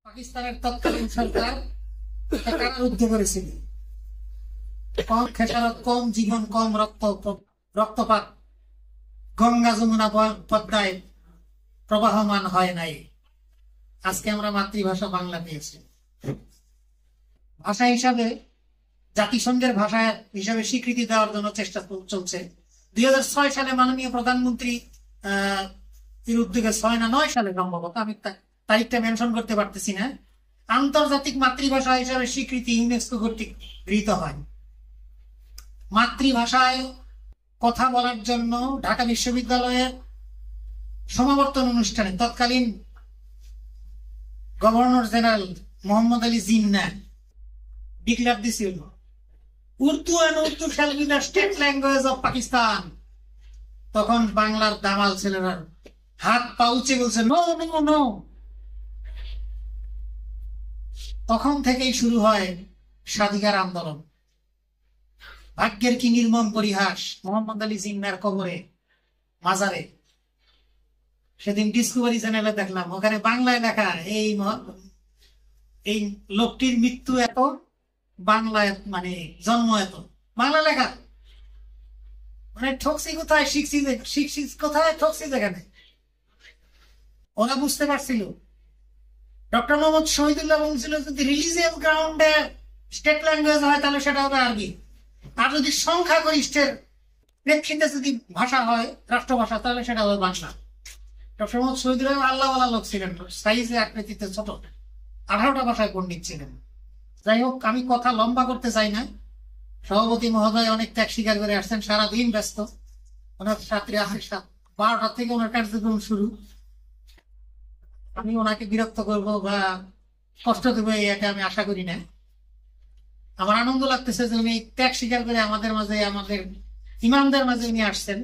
পাকিস্তানের তৎকালীন সরকার কারারুদ্ধ করেছিল। কম খেসারত, কম জীবন, কম রক্তপাত গঙ্গা যমুনা পদ্মায় প্রবাহমান হয় নাই। আজকে আমরা মাতৃভাষা বাংলা পেয়েছি। ভাষা হিসাবে জাতিসংঘের ভাষা হিসাবে স্বীকৃতি দেওয়ার জন্য চেষ্টা চলছে। 2006 সালে মাননীয় প্রধানমন্ত্রী এর উদ্যোগে 6 না 9 সালে সম্ভবত, আমি তারিখটা মেনশন করতে পারতেছি না, আন্তর্জাতিক মাতৃভাষা হিসাবে স্বীকৃতি ইউনেস্কো কর্তৃক গৃহীত হয়। মাতৃভাষায় কথা বলার জন্য ঢাকা বিশ্ববিদ্যালয়ের সমাবর্তন অনুষ্ঠানে তৎকালীন governor general Mohammad Ali Jinnah declare দিছিল, Urdu and Urdu shall be the state language of Pakistan। তখন বাংলার দামাল ছেলেরা হাত পা উঁচে বলছে নো নো নো। তখন থেকেই শুরু হয় স্বাধিকার আন্দোলন। ভাগ্যের কি নির্মম পরিহাস, মোহাম্মদ আলী জিন্নার কবরে মাজারে সেদিন ডিসকভারি চ্যানেলে দেখলাম, ওখানে বাংলায় লেখা এই লোকটির মৃত্যু এত, বাংলায় মানে জন্ম এত, বাংলা লেখা। মানে ঠকছি কোথায়, শিখছি কোথায়, ঠকছি যেখানে। ওরা বুঝতে পারছিল। ডক্টর মোহাম্মদ শহীদুল্লাহ বলছিল যদি রিলিজিয়াস গ্রাউন্ডে স্টেট ল্যাঙ্গুয়েজ হয় তাহলে সেটা হবে আরবি, আর যদি সংখ্যাগরিষ্ঠের প্রেক্ষিতে যদি ভাষা হয় রাষ্ট্রভাষা তাহলে সেটা হবে বাংলা। ডক্টর মোহাম্মদ শহীদুল্লাহ আল্লাহওয়ালা লোক ছিলেন, সাইজে আকৃতিতে ছোট, 18টা ভাষায় পণ্ডিত ছিলেন। যাই হোক, আমি কথা লম্বা করতে চাই না। সভাপতি মহোদয় অনেক ত্যাগ স্বীকার করে আসছেন, সারাদিন ব্যস্ত। ওনার রাত্রি 12টা থেকে ওনার কার্যক্রম শুরু। আমি ওনাকে বিরক্ত করব বা কষ্ট দেবো এটা আমি আশা করি না। আমার আনন্দ লাগতেছে যে উনি ত্যাগ স্বীকার করে আমাদের মাঝে, আমাদের ইমামদের মাঝে উনি আসছেন।